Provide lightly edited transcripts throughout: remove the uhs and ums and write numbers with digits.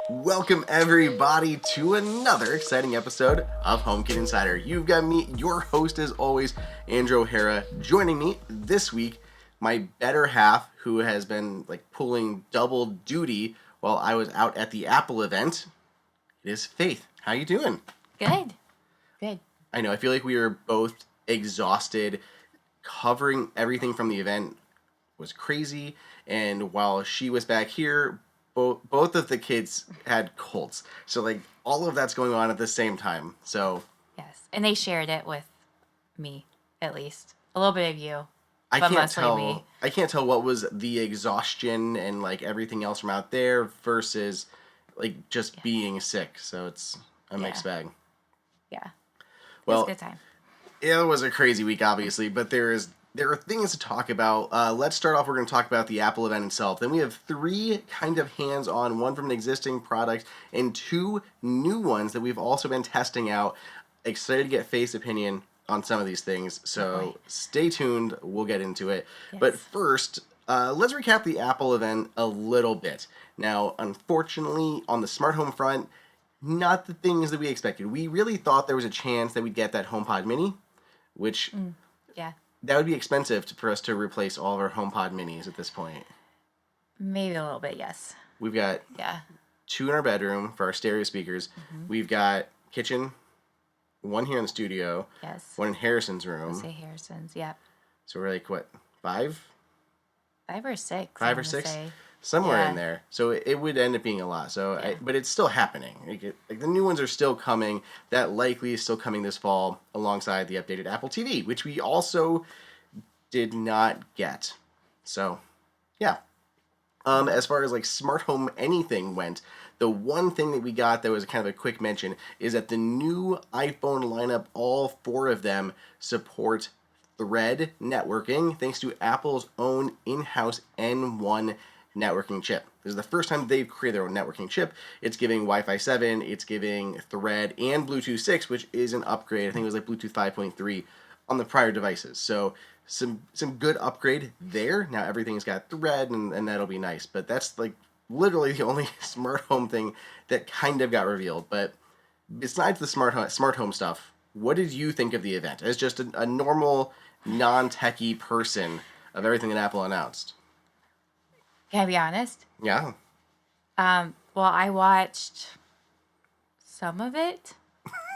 Welcome everybody to another exciting episode of HomeKit Insider. You've got me, your host as always, Andrew O'Hara. Joining me this week, my better half, who has been pulling double duty while I was out at the Apple event. It is Faith. How you doing? Good. I know. I feel like we were both exhausted. Covering everything from the event was crazy, and while she was back here, both of the kids had colds. So all of that's going on at the same time. So Yes, and they shared it with me, at least a little bit of you, I but can't mostly tell. me. I can't tell what was the exhaustion and everything else from out there versus just being sick. So it's a mixed bag. Yeah, it was Well, a good time. it was a crazy week, obviously, but there are things to talk about. Let's start off. We're going to talk about the Apple event itself. Then we have three kind of hands-on, one from an existing product, and two new ones that we've also been testing out. Excited to get Faith's opinion on some of these things. So stay tuned. We'll get into it. Yes. But first, let's recap the Apple event a little bit. Now, unfortunately, on the smart home front, not the things that we expected. We really thought there was a chance that we'd get that HomePod Mini, which Yeah, that would be expensive for us to replace all of our HomePod Minis at this point. maybe a little bit. Yes. We've got Yeah. two in our bedroom for our stereo speakers. We've got kitchen, one here in the studio, Yes. one in Harrison's I'll room. say Harrison's. Yep. So we're what, five? 5 or 6. Five I or wanna six? say. Somewhere Yeah. in there. So it would end up being a lot. So, Yeah. but it's still happening. The new ones are still coming. That likely is still coming this fall alongside the updated Apple TV, which we also did not get. So, yeah. As far as smart home anything went, the one thing that we got that was kind of a quick mention is that the new iPhone lineup, all four of them support Thread networking thanks to Apple's own in-house N1 networking chip. This is the first time they've created their own networking chip. It's giving Wi-Fi 7, it's giving Thread and Bluetooth 6, which is an upgrade. I think it was Bluetooth 5.3 on the prior devices. So some good upgrade there. Now everything's got Thread, and that'll be nice. But that's literally the only smart home thing that kind of got revealed. But besides the smart home stuff, what did you think of the event as just a normal non-techie person of everything that Apple announced? Can I be honest? Yeah. Well, I watched some of it.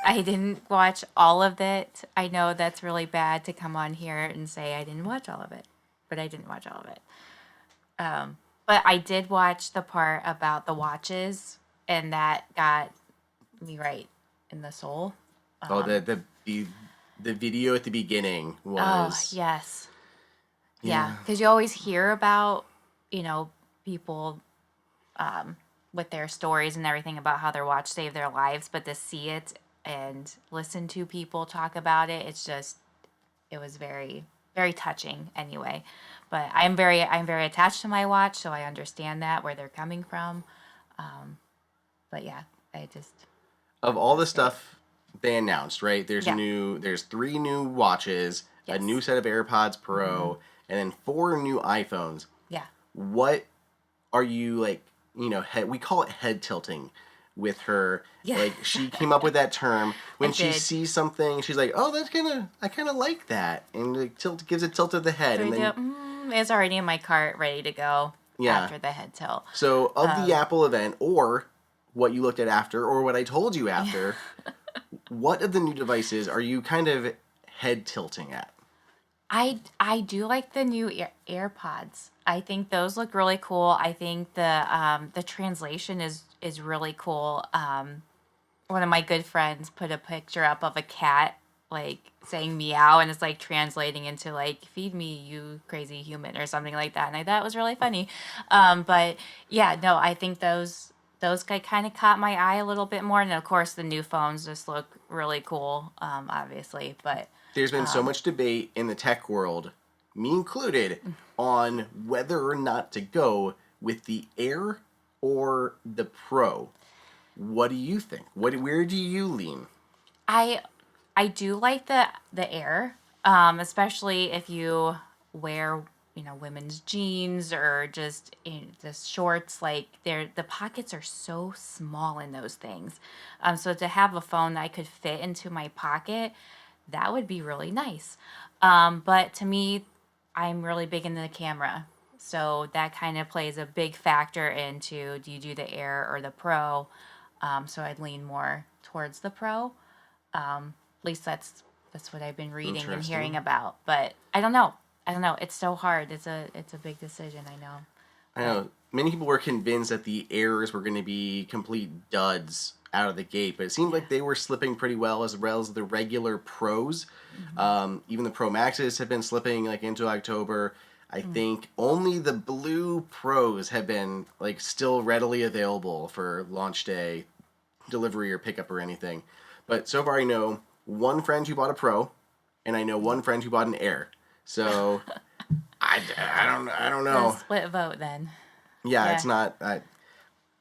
I didn't watch all of it. I know that's really bad to come on here and say I didn't watch all of it, but I didn't watch all of it. But I did watch the part about the watches, and that got me right in the soul. The video at the beginning Oh, was yes. Yeah. Yeah, because you always hear about, people with their stories and everything about how their watch saved their lives, but to see it and listen to people talk about it, it was very, very touching anyway. But I'm very attached to my watch, so I understand that, where they're coming from. But yeah, of all the stuff they announced, right? There's Yeah. there's three new watches, a Yes. new set of AirPods Pro, and then four new iPhones. yeah. What are you we call it head tilting with her. Yeah. She came up with that term when I she did. sees something, she's like, "Oh, I kind of like that." And gives a tilt of the head So and then it's already in my cart, ready to go Yeah. after the head tilt. So, of the Apple event, or what you looked at after, or what I told you after, what of the new devices are you kind of head tilting at? I do like the new AirPods. I think those look really cool. I think the translation is really cool. One of my good friends put a picture up of a cat saying meow, and it's translating into feed me, you crazy human, or something like that. And I thought it was really funny. But yeah, no, I think those kind of caught my eye a little bit more. And of course, the new phones just look really cool, obviously. But There's been so much debate in the tech world, me included, on whether or not to go with the Air or the Pro. What do you think? Where do you lean? I do like the Air, especially if you wear women's jeans or just the shorts. Like the pockets are so small in those things. So to have a phone that I could fit into my pocket, that would be really nice. But to me, I'm really big into the camera. So that kind of plays a big factor into, do you do the Air or the Pro? So I'd lean more towards the Pro. At least that's what I've been reading and hearing about. But I don't know. I don't know. It's so hard. It's a big decision. I know. I know many people were convinced that the Airs were going to be complete duds out of the gate, but it seemed like they were slipping pretty well as the regular Pros. Even the Pro Maxes have been slipping like into October. I think only the Blue Pros have been like still readily available for launch day delivery or pickup or anything. But so far I know one friend who bought a Pro, and I know one friend who bought an Air. So I don't know. Split vote then. Yeah, it's not.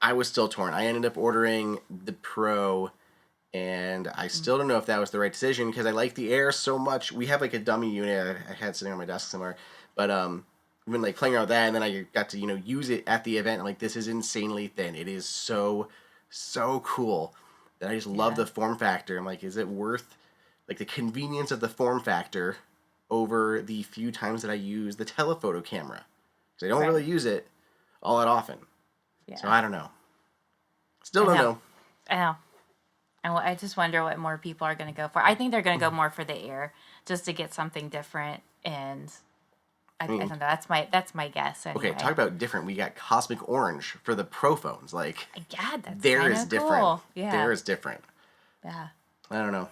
I was still torn. I ended up ordering the Pro, and I still don't know if that was the right decision because I like the Air so much. We have like a dummy unit I had sitting on my desk somewhere, but I've been like playing around with that, and then I got to use it at the event. I'm like, this is insanely thin. It is so cool that I just love the form factor. I'm like, is it worth like the convenience of the form factor over the few times that I use the telephoto camera? Because I don't really use it all that often. Yeah. So I don't know. Still don't know. I know. I just wonder what more people are going to go for. I think they're going to go more for the Air just to get something different. And I don't know. That's my guess. Anyway. Okay, talk about different. We got Cosmic Orange for the Pro phones. Like, yeah, that's there is different. Cool. Yeah. There is different. Yeah. I don't know.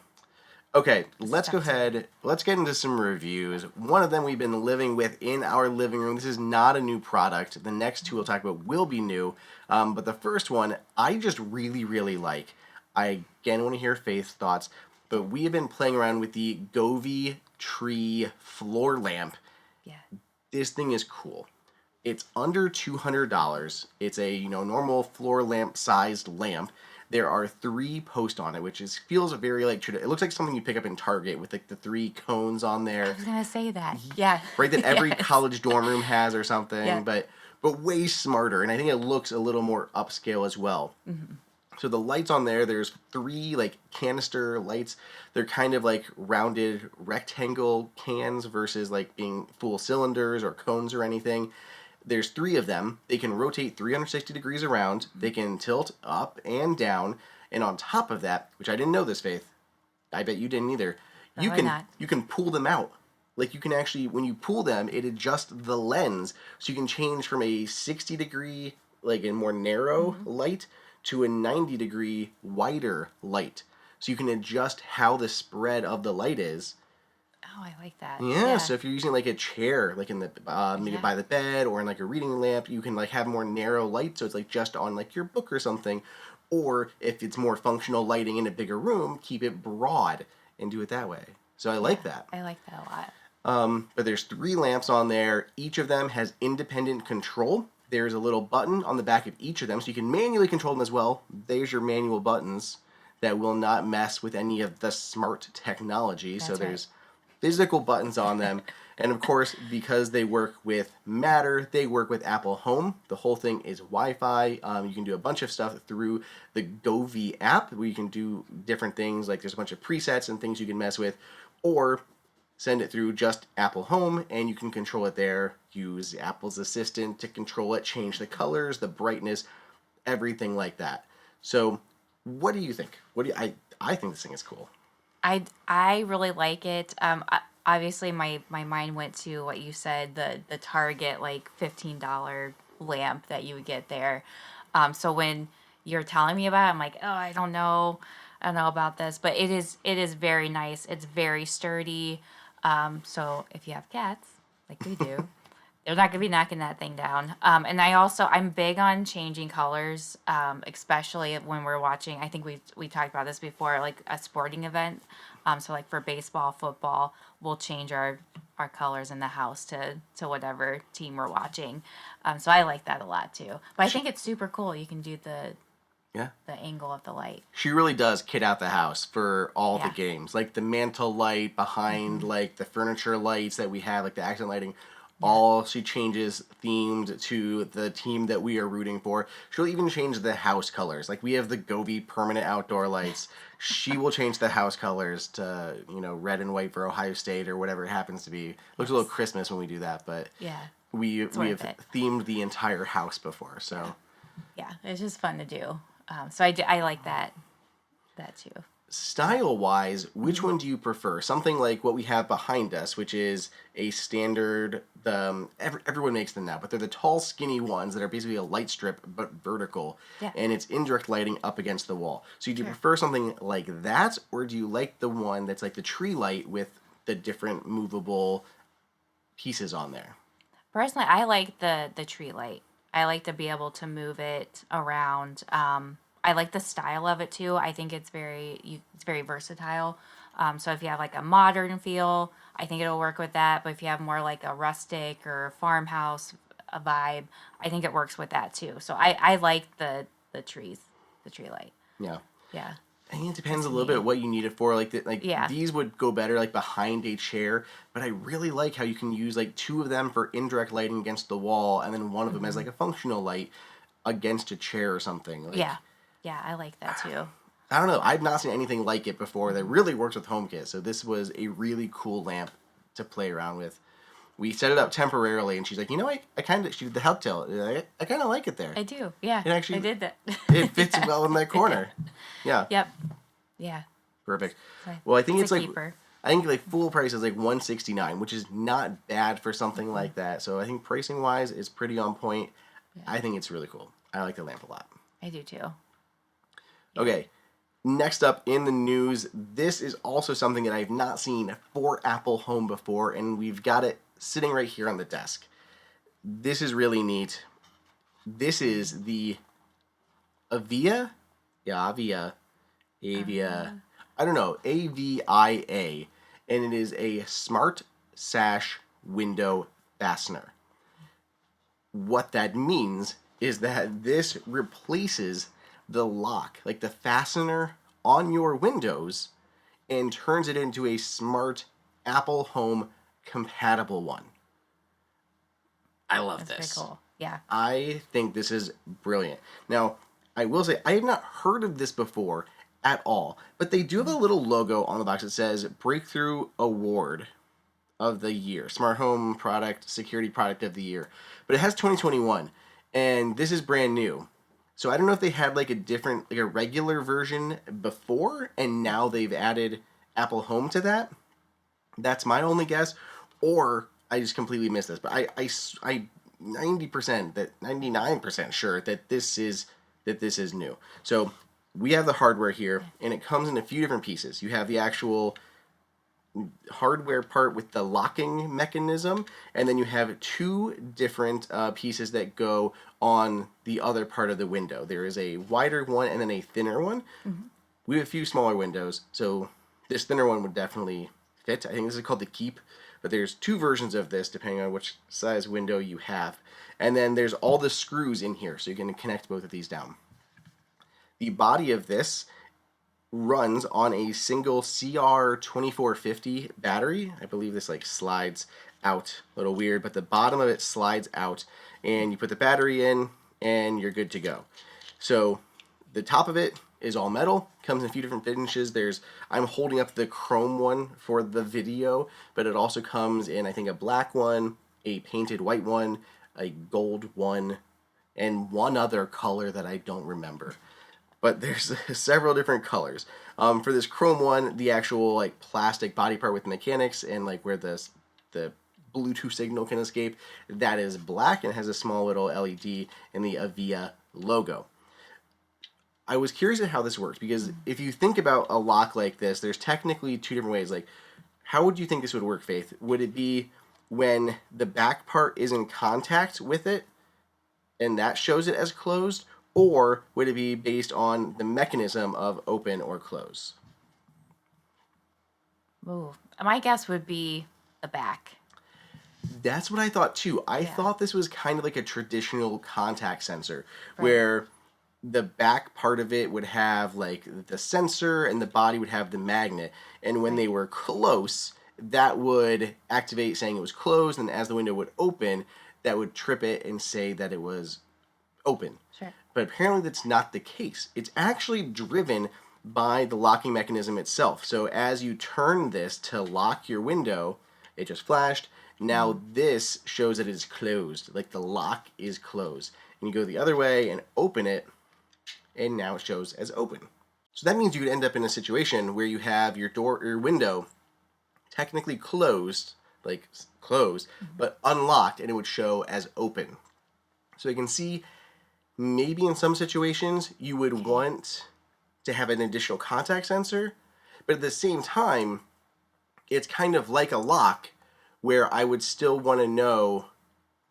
Okay, let's go ahead. Let's get into some reviews. One of them we've been living with in our living room. This is not a new product. The next two we'll talk about will be new. But the first one, I just really, really like. I, again, want to hear Faith's thoughts. But we have been playing around with the Govee tree floor lamp. Yeah. This thing is cool. It's under $200. It's a normal floor lamp sized lamp. There are 3 posts on it, which feels very like it looks like something you pick up in Target with like the 3 cones on there. I was gonna say that. Yeah. Right, that every college dorm room has or something. Yeah. But way smarter, and I think it looks a little more upscale as well. Mm-hmm. So the lights on there's 3 like canister lights. They're kind of like rounded rectangle cans versus like being full cylinders or cones or anything. There's 3 of them. They can rotate 360 degrees around. They can tilt up and down. And on top of that, which I didn't know this, Faith, I bet you didn't either. You can pull them out. Like you can actually, when you pull them, it adjusts the lens. So you can change from a 60 degree, like a more narrow light to a 90 degree wider light. So you can adjust how the spread of the light is. Oh, I like that. Yeah, so if you're using like a chair, like in the maybe by the bed or in like a reading lamp, you can like have more narrow light, so it's like just on like your book or something. Or if it's more functional lighting in a bigger room, keep it broad and do it that way. So I like that. I like that a lot. But there's 3 lamps on there. Each of them has independent control. There's a little button on the back of each of them, so you can manually control them as well. There's your manual buttons that will not mess with any of the smart technology. So there's physical buttons on them. And of course, because they work with Matter, they work with Apple Home. The whole thing is Wi-Fi. You can do a bunch of stuff through the Govee app where you can do different things. Like there's a bunch of presets and things you can mess with. Or send it through just Apple Home and you can control it there. Use Apple's Assistant to control it, change the colors, the brightness, everything like that. So what do you think? I think this thing is cool. I really like it. Obviously, my mind went to what you said, the Target like $15 lamp that you would get there. So when you're telling me about it, I'm like, oh, I don't know about this, but it is very nice. It's very sturdy. So if you have cats, like we do, they're not gonna be knocking that thing down. And I'm big on changing colors, especially when we're watching. I think we talked about this before, like a sporting event. So like for baseball, football, we'll change our colors in the house to whatever team we're watching. So I like that a lot too. But I think it's super cool. You can do the angle of the light. She really does kit out the house for all the games. Like the mantle light behind like the furniture lights that we have, like the accent lighting. all she changes themed to the team that we are rooting for. She'll even change the house colors. Like we have the Govee permanent outdoor lights. She will change the house colors to, red and white for Ohio State or whatever it happens to be. Looks a little Christmas when we do that, but Yeah. we have themed the entire house before. So yeah, it's just fun to do. So I like that too. Style-wise, which one do you prefer? Something like what we have behind us, which is a standard. Everyone makes them now, but they're the tall, skinny ones that are basically a light strip but vertical, Yeah. and it's indirect lighting up against the wall. So do you prefer something like that, or do you like the one that's like the tree light with the different movable pieces on there? Personally, I like the tree light. I like to be able to move it around. I like the style of it too. I think it's very versatile. So if you have like a modern feel, I think it'll work with that. But if you have more like a rustic or farmhouse a vibe, I think it works with that too. So I like the tree light. Yeah. Yeah. I think it depends a little bit what you need it for. Yeah. These would go better like behind a chair, but I really like how you can use like two of them for indirect lighting against the wall, and then one of them as like a functional light against a chair or something. Yeah. Yeah, I like that too. I don't know. I've not seen anything like it before that really works with HomeKit. So this was a really cool lamp to play around with. We set it up temporarily, and she's like, she did the help tilt. I kind of like it there. I do. Yeah. It actually, I did that. It fits well in that corner. Yeah. Yep. Yeah. Perfect. So Well, I think it's like keeper. I think like full price is like $169, which is not bad for something like that. So I think pricing wise, it's pretty on point. Yeah. I think it's really cool. I like the lamp a lot. I do too. Okay. Next up in the news, this is also something that I've not seen for Apple Home before, and we've got it sitting right here on the desk. This is really neat. This is the Avia. Yeah, Avia. I don't know. AVIA. And it is a smart Sash window fastener. What that means is that this replaces the lock, like the fastener on your windows, and turns it into a smart Apple Home compatible one. I love this. That's pretty cool. Yeah. I think this is brilliant. Now, I will say, I have not heard of this before at all, but they do have a little logo on the box that says Breakthrough Award of the Year, Smart Home Product, Security Product of the Year. But it has 2021, and this is brand new. So I don't know if they had like a regular version before, and now they've added Apple Home to that. That's my only guess, or I just completely missed this. But I 99% sure that this is new. So we have the hardware here, and it comes in a few different pieces. You have the actual hardware part with the locking mechanism, and then you have two different pieces that go on the other part of the window. There is a wider one and then a thinner one. Mm-hmm. We have a few smaller windows, so this thinner one would definitely fit. I think this is called the Keep, but there's two versions of this depending on which size window you have. And then there's all the screws in here, so you can connect both of these down. The body of this runs on a single CR2450 battery. I believe this like slides out, a little weird, but the bottom of it slides out, and you put the battery in and you're good to go. So the top of it is all metal, comes in a few different finishes. I'm holding up the chrome one for the video, but it also comes in I think a black one, a painted white one, a gold one, and one other color that I don't remember. But there's several different colors. For this chrome one, the actual like plastic body part with mechanics and like where the Bluetooth signal can escape, that is black and has a small little LED and the Avia logo. I was curious at how this works because if you think about a lock like this, there's technically two different ways. Like, how would you think this would work, Faith? Would it be when the back part is in contact with it and that shows it as closed? Or would it be based on the mechanism of open or close? Ooh, my guess would be the back. That's what I thought too. I thought this was kind of like a traditional contact sensor where the back part of it would have like the sensor and the body would have the magnet. And when they were close, that would activate saying it was closed, and as the window would open, that would trip it and say that it was open. Sure. But apparently that's not the case. It's actually driven by the locking mechanism itself. So as you turn this to lock your window, it just flashed. Now this shows that it is closed, like the lock is closed. And you go the other way and open it, and now it shows as open. So that means you could end up in a situation where you have your door or your window technically closed, like closed, but unlocked, and it would show as open. So you can see maybe in some situations you would want to have an additional contact sensor, but at the same time, it's kind of like a lock where I would still want to know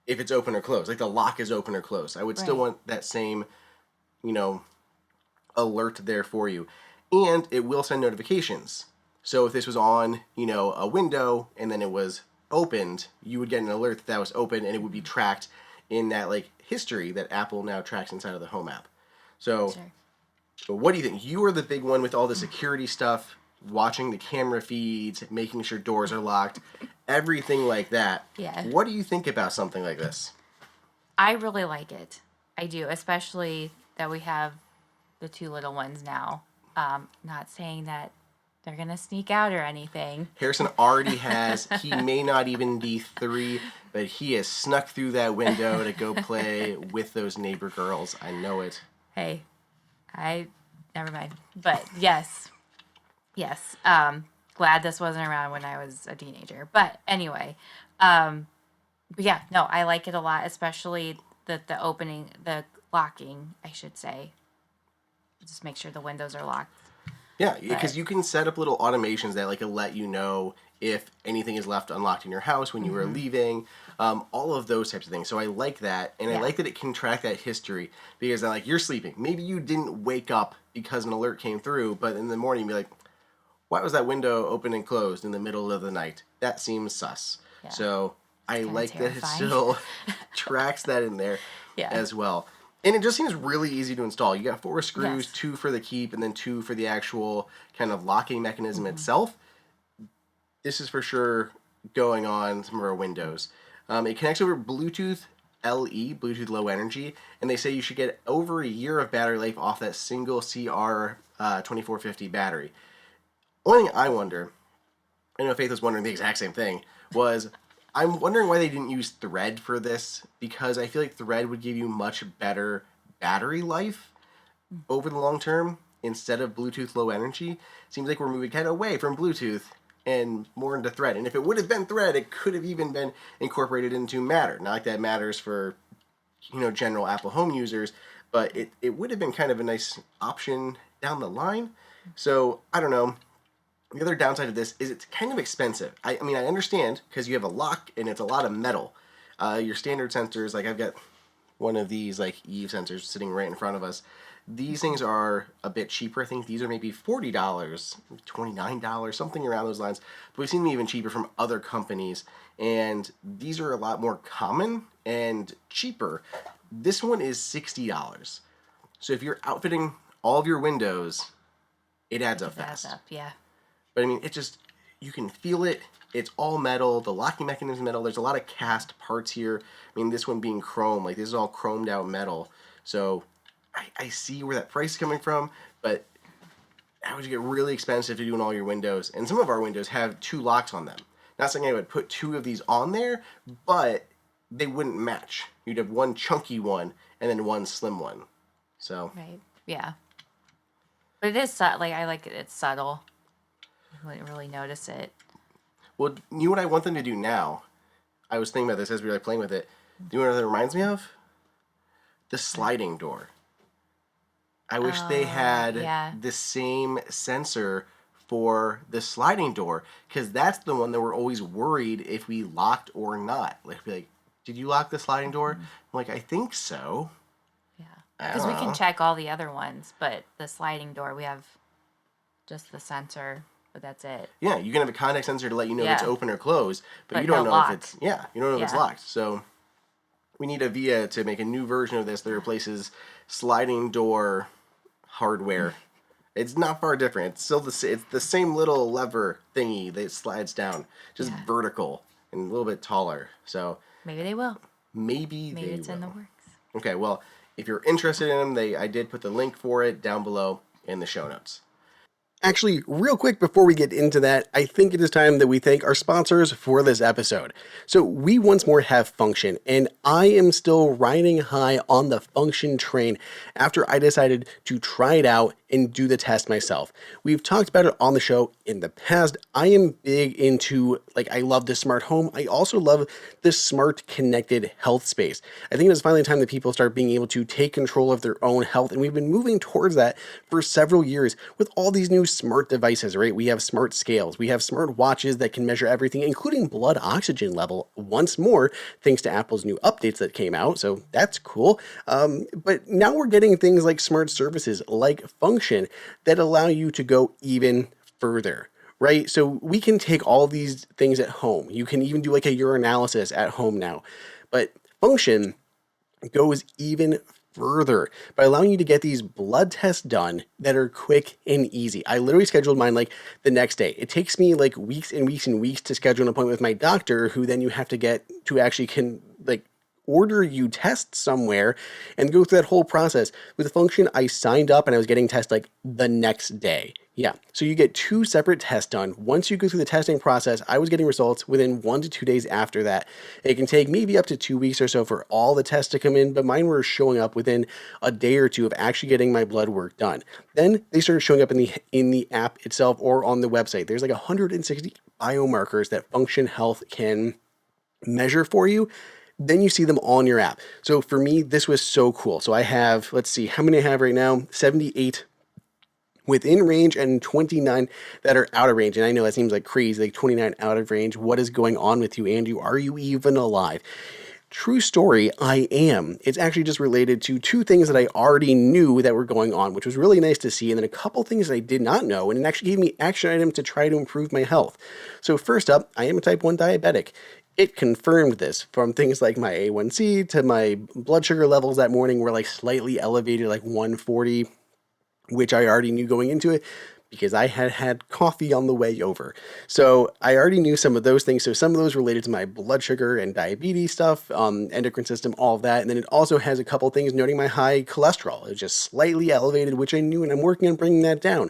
if it's open or closed, like the lock is open or closed. I would still want that same, alert there for you. And it will send notifications. So if this was on, a window and then it was opened, you would get an alert that was open, and it would be tracked in that history that Apple now tracks inside of the Home app. So, what do you think? You are the big one with all the security stuff, watching the camera feeds, making sure doors are locked, everything like that. Yeah. What do you think about something like this? I really like it. I do, especially that we have the 2 little ones now. Not saying that they're going to sneak out or anything. Harrison already has. He may not even be 3, but he has snuck through that window to go play with those neighbor girls. I know it. Hey, never mind. But yes. Glad this wasn't around when I was a teenager. But anyway, but yeah, no, I like it a lot, especially the locking, I should say. Just make sure the windows are locked. Yeah, because you can set up little automations that let you know if anything is left unlocked in your house when you were leaving, all of those types of things. So I like that, and I like that it can track that history, because you're sleeping. Maybe you didn't wake up because an alert came through, but in the morning you'd be like, why was that window open and closed in the middle of the night? That seems sus. Yeah. So I like that it still tracks that in there as well. And it just seems really easy to install. You got 4 screws, 2 for the keep, and then 2 for the actual kind of locking mechanism itself. This is for sure going on some of our windows. It connects over Bluetooth LE, Bluetooth Low Energy, and they say you should get over a year of battery life off that single CR 2450 battery. Only thing I wonder, I know Faith was wondering the exact same thing, was I'm wondering why they didn't use thread for this, because I feel like thread would give you much better battery life over the long term instead of Bluetooth Low Energy. Seems like we're moving kind of away from Bluetooth and more into thread. And if it would have been thread, it could have even been incorporated into Matter. Not like that matters for, general Apple Home users, but it would have been kind of a nice option down the line. So, I don't know. The other downside of this is it's kind of expensive. I mean, I understand, because you have a lock and it's a lot of metal. Your standard sensors, I've got one of these Eve sensors sitting right in front of us. These things are a bit cheaper. I think these are maybe $40, $29, something around those lines. But we've seen them even cheaper from other companies, and these are a lot more common and cheaper. This one is $60. So if you're outfitting all of your windows, it adds up fast. Yeah. But I mean, you can feel it. It's all metal. The locking mechanism is metal. There's a lot of cast parts here. I mean, this one being chrome, this is all chromed out metal. So I see where that price is coming from, but how would you get really expensive to do in all your windows? And some of our windows have 2 locks on them. Not saying I would put 2 of these on there, but they wouldn't match. You'd have one chunky one and then one slim one. So. Right. Yeah. But it is I like it. It's subtle. I wouldn't really notice it. Well, you know what I want them to do now? I was thinking about this as we were playing with it. Do you know what it reminds me of? The sliding door. I wish they had the same sensor for the sliding door, because that's the one that we're always worried if we locked or not. Be did you lock the sliding door? I'm I think so. Yeah. Because we can check all the other ones, but the sliding door, we have just the sensor. But that's it. Yeah, you can have a contact sensor to let you know if it's open or closed, but you don't know if it's you don't know if it's locked. So we need Avia to make a new version of this that replaces sliding door hardware It's not far different. It's still it's the same little lever thingy that slides down, just Yeah. vertical and a little bit taller. So Maybe they will. maybe Maybe they it's in the will. works. Okay, well, if you're interested in them, I did put the link for it down below in the show notes. Actually, real quick before we get into that, I think it is time that we thank our sponsors for this episode. So we once more have Function, and I am still riding high on the Function train after I decided to try it out and do the test myself. We've talked about it on the show in the past. I am big into, I love the smart home. I also love the smart connected health space. I think it's finally time that people start being able to take control of their own health, and we've been moving towards that for several years with all these new smart devices, right? We have smart scales, we have smart watches that can measure everything, including blood oxygen level, once more, thanks to Apple's new updates that came out, so that's cool. But now we're getting things like smart services like Function that allow you to go even further. Right? So we can take all these things at home. You can even do like a urinalysis at home now. But Function goes even further by allowing you to get these blood tests done that are quick and easy. I literally scheduled mine like the next day. It takes me like weeks and weeks and weeks to schedule an appointment with my doctor, who then you have to get to actually can order you tests somewhere and go through that whole process. With the Function, I signed up and I was getting tests like the next day. Yeah, so you get 2 separate tests done. Once you go through the testing process, I was getting results within 1 to 2 days after that. It can take maybe up to 2 weeks or so for all the tests to come in, but mine were showing up within a day or two of actually getting my blood work done. Then they started showing up in the app itself or on the website. There's like 160 biomarkers that Function Health can measure for you. Then you see them all in your app. So for me, this was so cool. So I have, let's see, how many I have right now? 78 within range and 29 that are out of range. And I know that seems like crazy, like 29 out of range. What is going on with you, Andrew? Are you even alive? True story, I am. It's actually just related to 2 things that I already knew that were going on, which was really nice to see, and then a couple things that I did not know, and it actually gave me action items to try to improve my health. So first up, I am a type 1 diabetic. It confirmed this from things like my A1C to my blood sugar levels that morning were like slightly elevated, like 140, which I already knew going into it because I had had coffee on the way over. So I already knew some of those things. So some of those related to my blood sugar and diabetes stuff, endocrine system, all of that. And then it also has a couple things noting my high cholesterol. It's just slightly elevated, which I knew, and I'm working on bringing that down,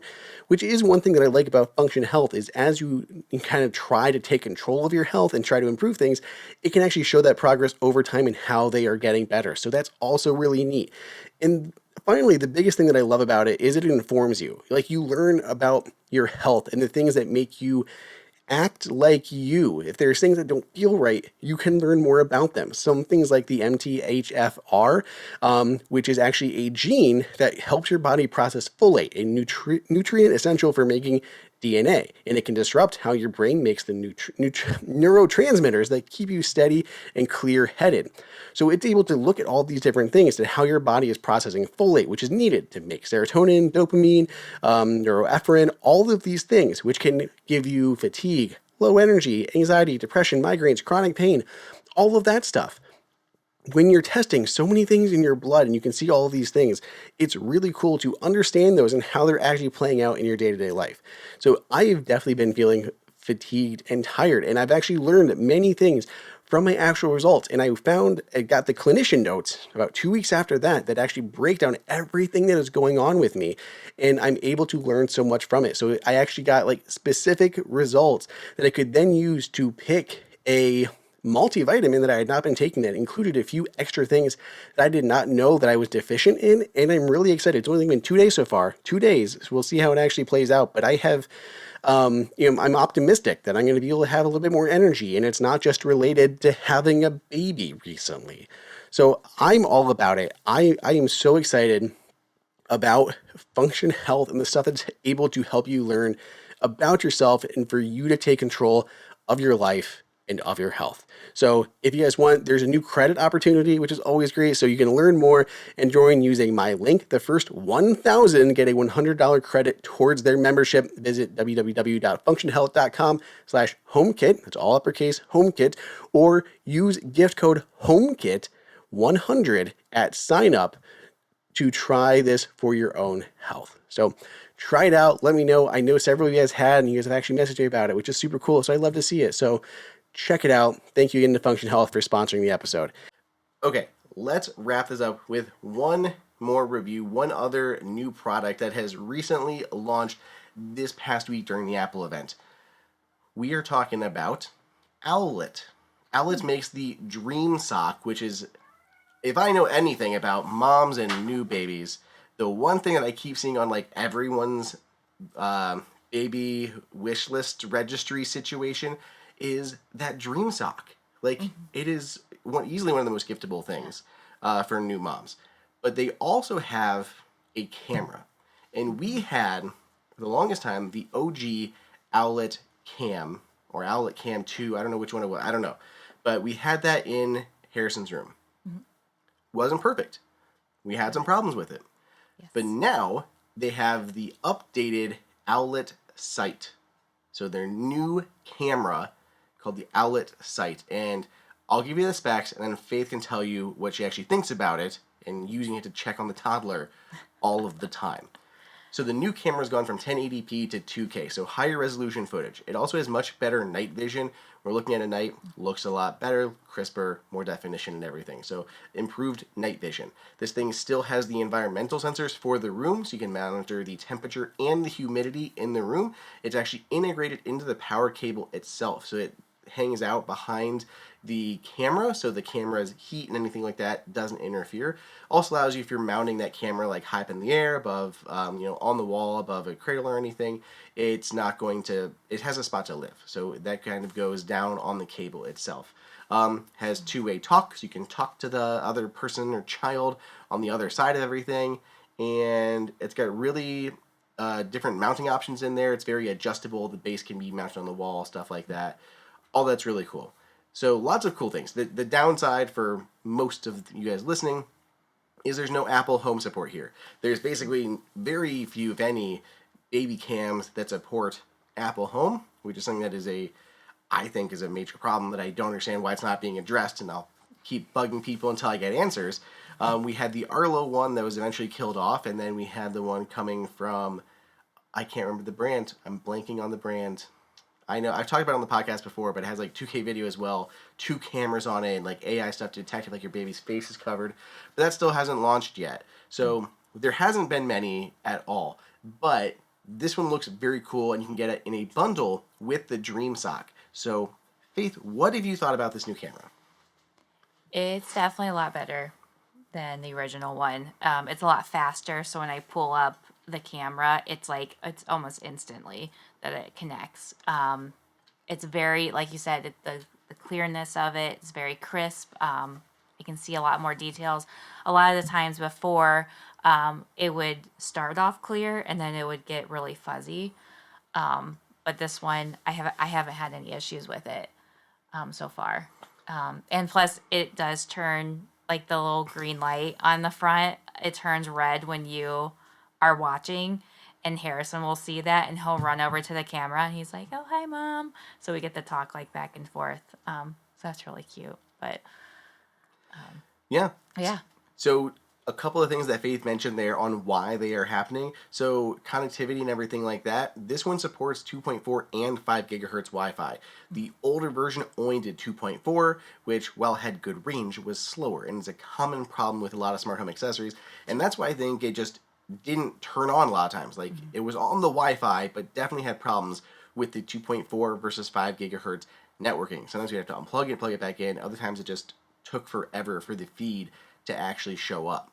which is one thing that I like about Function Health is as you kind of try to take control of your health and try to improve things, it can actually show that progress over time and how they are getting better. So that's also really neat. And finally, the biggest thing that I love about it is it informs you. Like you learn about your health and the things that make you act like you. If there's things that don't feel right, you can learn more about them. Some things like the MTHFR, which is actually a gene that helps your body process folate, a nutrient essential for making DNA, and it can disrupt how your brain makes the neurotransmitters that keep you steady and clear-headed. So it's able to look at all these different things and how your body is processing folate, which is needed to make serotonin, dopamine, neuroepinephrine, all of these things, which can give you fatigue, low energy, anxiety, depression, migraines, chronic pain, all of that stuff. When you're testing so many things in your blood and you can see all of these things, it's really cool to understand those and how they're actually playing out in your day-to-day life. So I have definitely been feeling fatigued and tired, and I've actually learned many things from my actual results. And I got the clinician notes about 2 weeks after that actually break down everything that is going on with me. And I'm able to learn so much from it. So I actually got like specific results that I could then use to pick a multivitamin that I had not been taking that included a few extra things that I did not know that I was deficient in. And I'm really excited. It's only been 2 days so far, 2 days. So we'll see how it actually plays out. But I have, I'm optimistic that I'm going to be able to have a little bit more energy, and it's not just related to having a baby recently. So I'm all about it. I am so excited about Function Health and the stuff that's able to help you learn about yourself and for you to take control of your life and of your health. So if you guys want, there's a new credit opportunity, which is always great. So you can learn more and join using my link. The first 1,000 get a $100 credit towards their membership. Visit www.functionhealth.com/HomeKit. That's all uppercase HomeKit, or use gift code HomeKit100 at sign up to try this for your own health. So try it out. Let me know. I know several of you guys had, and you guys have actually messaged me about it, which is super cool. So I'd love to see it. So check it out. Thank you again to Function Health for sponsoring the episode. Okay, let's wrap this up with one more review, one other new product that has recently launched this past week during the Apple event. We are talking about Owlet. Owlet makes the Dream Sock, which is, if I know anything about moms and new babies, the one thing that I keep seeing on like everyone's baby wish list registry situation is that Dream Sock. Like it is easily one of the most giftable things for new moms. But they also have a camera, and we had for the longest time the OG Owlet Cam or Owlet Cam 2. I don't know which one it was. I don't know, but we had that in Harrison's room. Wasn't perfect. We had some problems with it. Yes. But now they have the updated Owlet Sight. So their new camera called the Owlet Sight. And I'll give you the specs, and then Faith can tell you what she actually thinks about it and using it to check on the toddler all of the time. So the new camera's gone from 1080p to 2K, so higher resolution footage. It also has much better night vision. We're looking at a night, looks a lot better, crisper, more definition and everything. So improved night vision. This thing still has the environmental sensors for the room, so you can monitor the temperature and the humidity in the room. It's actually integrated into the power cable itself, so it hangs out behind the camera, so the camera's heat and anything like that doesn't interfere. Also allows you, if you're mounting that camera like high up in the air above, on the wall above a cradle or anything, it's not going to. It has a spot to live, so that kind of goes down on the cable itself. Has two-way talk, so you can talk to the other person or child on the other side of everything, and it's got really different mounting options in there. It's very adjustable. The base can be mounted on the wall, stuff like that. All that's really cool. So lots of cool things. The downside for most of you guys listening is there's no Apple Home support here. There's basically very few, if any, baby cams that support Apple Home, which is something that I think is a major problem that I don't understand why it's not being addressed, and I'll keep bugging people until I get answers. We had the Arlo one that was eventually killed off, and then we had the one coming from, I can't remember the brand. I'm blanking on the brand. I know I've talked about it on the podcast before, but it has like 2K video as well, 2 cameras on it, and like AI stuff to detect if like your baby's face is covered. But that still hasn't launched yet. So there hasn't been many at all. But this one looks very cool, and you can get it in a bundle with the Dream Sock. So, Faith, what have you thought about this new camera? It's definitely a lot better than the original one. It's a lot faster, so when I pull up the camera, it's almost instantly that it connects. It's very, like you said, the clearness of it is very crisp. You can see a lot more details. A lot of the times before, it would start off clear and then it would get really fuzzy. But this one, I haven't had any issues with it so far. And plus, it does turn, like the little green light on the front, it turns red when you are watching, and Harrison will see that and he'll run over to the camera and he's like, "Oh, hi, Mom." So we get to talk like back and forth. So that's really cute. But Yeah. yeah. So a couple of things that Faith mentioned there on why they are happening. So connectivity and everything like that. This one supports 2.4 and 5 gigahertz Wi-Fi. The older version only did 2.4, which, while had good range, was slower, and it's a common problem with a lot of smart home accessories. And that's why I think it just didn't turn on a lot of times. Like it was on the Wi-Fi, but definitely had problems with the 2.4 versus 5 gigahertz networking. Sometimes you have to unplug it, plug it back in. Other times it just took forever for the feed to actually show up.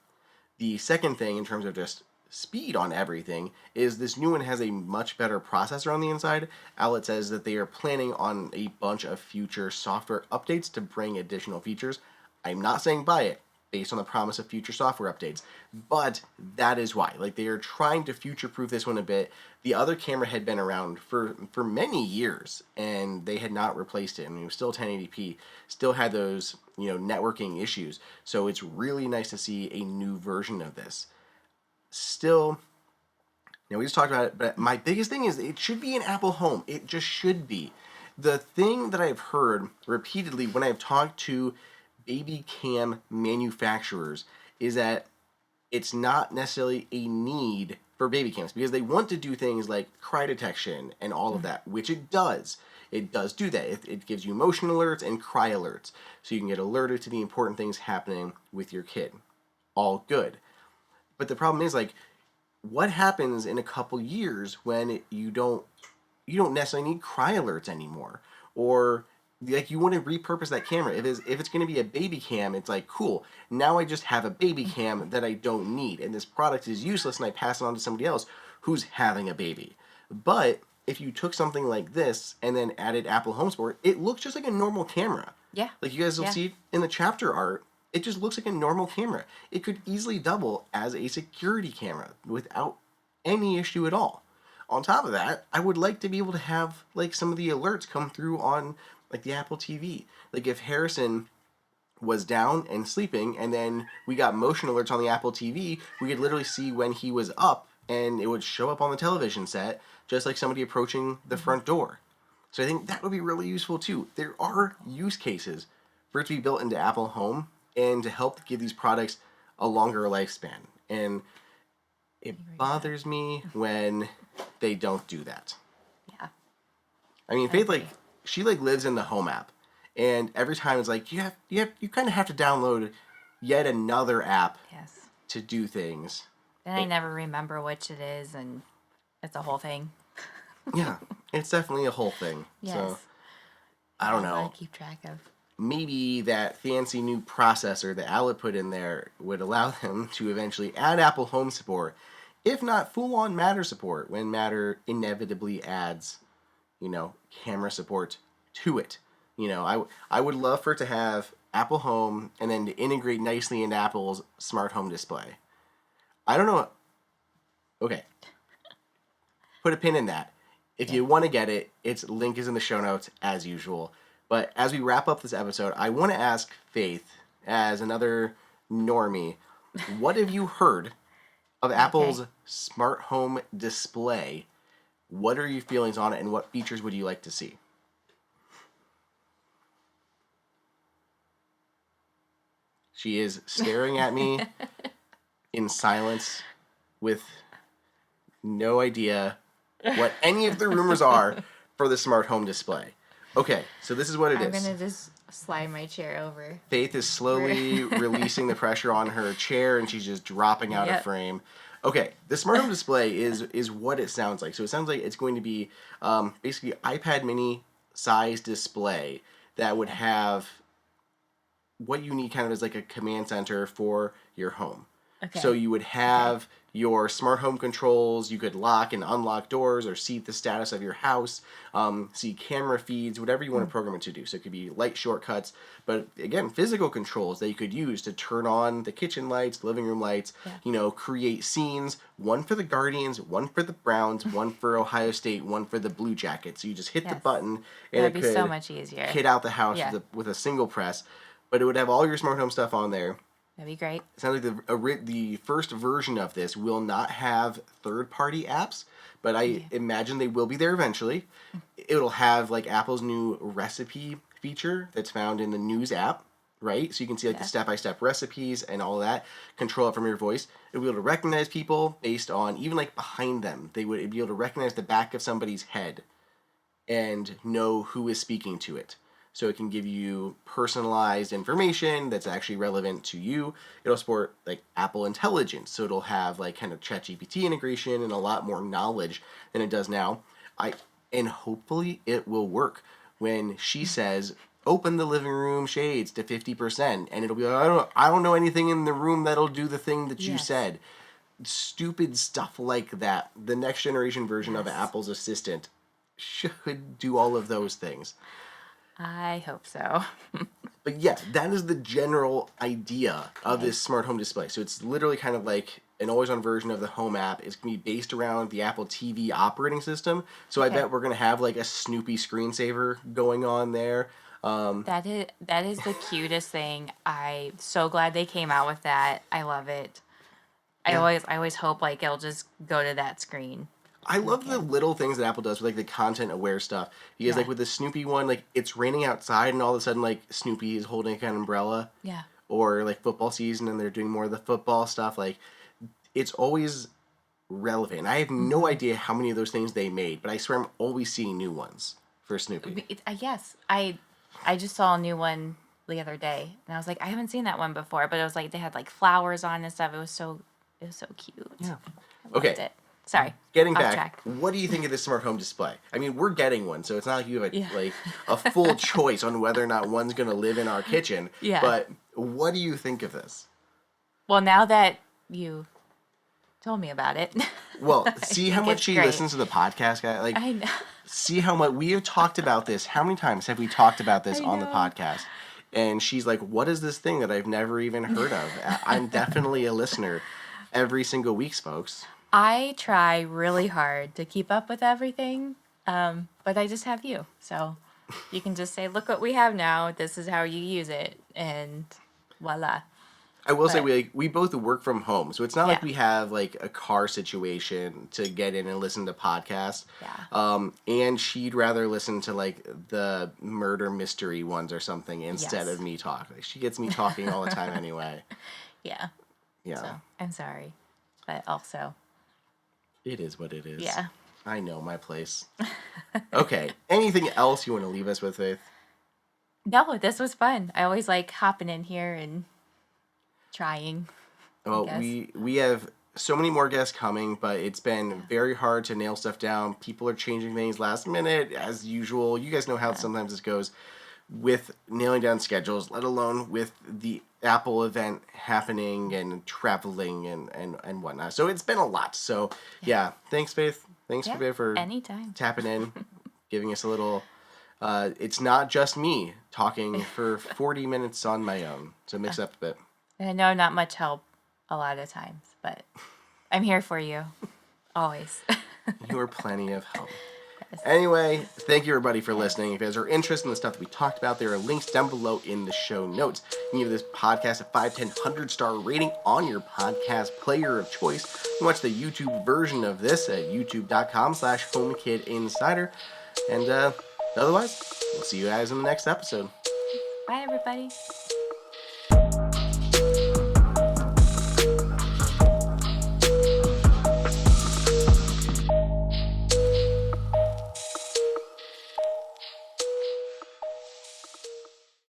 The second thing, in terms of just speed on everything, is this new one has a much better processor on the inside. Owlet says that they are planning on a bunch of future software updates to bring additional features. I'm not saying buy it based on the promise of future software updates, but that is why. Like, they are trying to future-proof this one a bit. The other camera had been around for many years, and they had not replaced it. I mean, it was still 1080p, still had those, networking issues. So it's really nice to see a new version of this. Still, we just talked about it, but my biggest thing is it should be an Apple Home. It just should be. The thing that I've heard repeatedly when I've talked to baby cam manufacturers is that it's not necessarily a need for baby cams because they want to do things like cry detection and all of that, which it does. It does do that. It gives you motion alerts and cry alerts, so you can get alerted to the important things happening with your kid. All good. But the problem is, like, what happens in a couple years when you don't necessarily need cry alerts anymore, or like you want to repurpose that camera. If it's going to be a baby cam, it's like, cool, now I just have a baby cam that I don't need, and this product is useless, and I pass it on to somebody else who's having a baby. But if you took something like this and then added Apple Home Support, it looks just like a normal camera. Yeah. Like you guys will Yeah. see in the chapter art, it just looks like a normal camera. It could easily double as a security camera without any issue at all. On top of that, I would like to be able to have like some of the alerts come through on like the Apple TV. Like if Harrison was down and sleeping and then we got motion alerts on the Apple TV, we could literally see when he was up and it would show up on the television set just like somebody approaching the front door. So I think that would be really useful too. There are use cases for it to be built into Apple Home and to help give these products a longer lifespan. And it bothers me when they don't do that. Yeah. I mean, Faith, like, she like lives in the Home app, and every time it's like you kind of have to download yet another app Yes. to do things. Then I never remember which it is, and it's a whole thing. Yeah, it's definitely a whole thing. Yes. So I don't know. I keep track of. Maybe that fancy new processor that Owlet put in there would allow them to eventually add Apple Home support, if not full-on Matter support, when Matter inevitably adds, camera support to it. I would love for it to have Apple Home and then to integrate nicely into Apple's smart home display. I don't know. Okay. Put a pin in that. If you want to get it, its link is in the show notes as usual. But as we wrap up this episode, I want to ask Faith, as another normie, what have you heard of Apple's smart home display? What are your feelings on it, and what features would you like to see? She is staring at me in silence with no idea what any of the rumors are for the smart home display. Okay, so this is what it I'm is. gonna just slide my chair over. Faith is slowly releasing the pressure on her chair, and she's just dropping out of Yep. frame. Okay, the smart home display is what it sounds like. So it sounds like it's going to be basically iPad mini size display that would have what you need kind of as like a command center for your home. Okay. So you would have your smart home controls. You could lock and unlock doors or see the status of your house, see camera feeds, whatever you want to program it to do. So it could be light shortcuts, but again, physical controls that you could use to turn on the kitchen lights, living room lights, create scenes, one for the Guardians, one for the Browns, one for Ohio State, one for the Blue Jackets. So you just hit the Yes. button and That'd it be could so much easier. kit out the house Yeah. with a single press, but it would have all your smart home stuff on there. That'd be great. It sounds like the first version of this will not have third-party apps, but I imagine they will be there eventually. It'll have like Apple's new recipe feature that's found in the News app, right? So you can see like the step-by-step recipes and all that. Control it from your voice. It'll be able to recognize people based on even like behind them. It'd be able to recognize the back of somebody's head and know who is speaking to it. So it can give you personalized information that's actually relevant to you. It'll support like Apple Intelligence, so it'll have like kind of ChatGPT integration and a lot more knowledge than it does now. And hopefully it will work when she says, "Open the living room shades to 50%," and it'll be like, I don't know anything in the room that'll do the thing that you said. Stupid stuff like that. The next generation version of Apple's Assistant should do all of those things. I hope so. But yeah, that is the general idea of this smart home display. So it's literally kind of like an always-on version of the Home app. It's going to be based around the Apple TV operating system. So I bet we're going to have like a Snoopy screensaver going on there. That is the cutest thing. I'm so glad they came out with that. I love it. I always hope like it'll just go to that screen. I love the little things that Apple does with like the content aware stuff. Because like with the Snoopy one, like it's raining outside and all of a sudden like Snoopy is holding an umbrella. Yeah. Or like football season and they're doing more of the football stuff. Like it's always relevant. I have no idea how many of those things they made, but I swear I'm always seeing new ones for Snoopy. Yes, I just saw a new one the other day, and I was like, I haven't seen that one before, but it was like they had like flowers on and stuff. It was so cute. Yeah. I loved it. Sorry. Getting off back, track. what do you think of this smart home display? I mean, we're getting one, so it's not like you have Yeah. a full choice on whether or not one's going to live in our kitchen. Yeah. But what do you think of this? Well, now that you told me about it, Well, see how think much it's she great. listens to the podcast, guy. Like, I know. see how much we have talked about this. How many times have we talked about this I on the know. podcast? And she's like, "What is this thing that I've never even heard of?" I'm definitely a listener every single week, folks. I try really hard to keep up with everything, but I just have you. So you can just say, look what we have now. This is how you use it. And voila. I will say But- we both work from home, so it's not like Yeah. we have like a car situation to get in and listen to podcasts. Yeah. And she'd rather listen to like the murder mystery ones or something instead Yes. of me talk. Like, she gets me talking all the time anyway. Yeah. Yeah, So I'm sorry. But also, it is what it is. yeah. I know my place. Okay, anything else you want to leave us with, Faith? No, this was fun. I always like hopping in here and trying. Well, guess. we have so many more guests coming, but it's been very hard to nail stuff down. People are changing things last minute, as usual. You guys know how sometimes this goes with nailing down schedules, let alone with the Apple event happening and traveling and whatnot. So it's been a lot. So yeah, thanks, Faith. Thanks, Yeah, Faith, for anytime. tapping in, giving us a little. It's not just me talking for 40 minutes on my own. So mix it up a bit. And I know not much help a lot of times, but I'm here for you. Always. You are plenty of help. Anyway, thank you everybody for listening. If you guys are interested in the stuff that we talked about, there are links down below in the show notes. You can give this podcast a 5, 10, 100-star rating on your podcast player of choice. You can watch the YouTube version of this at youtube.com/HomeKit Insider. And otherwise, we'll see you guys in the next episode. Bye, everybody.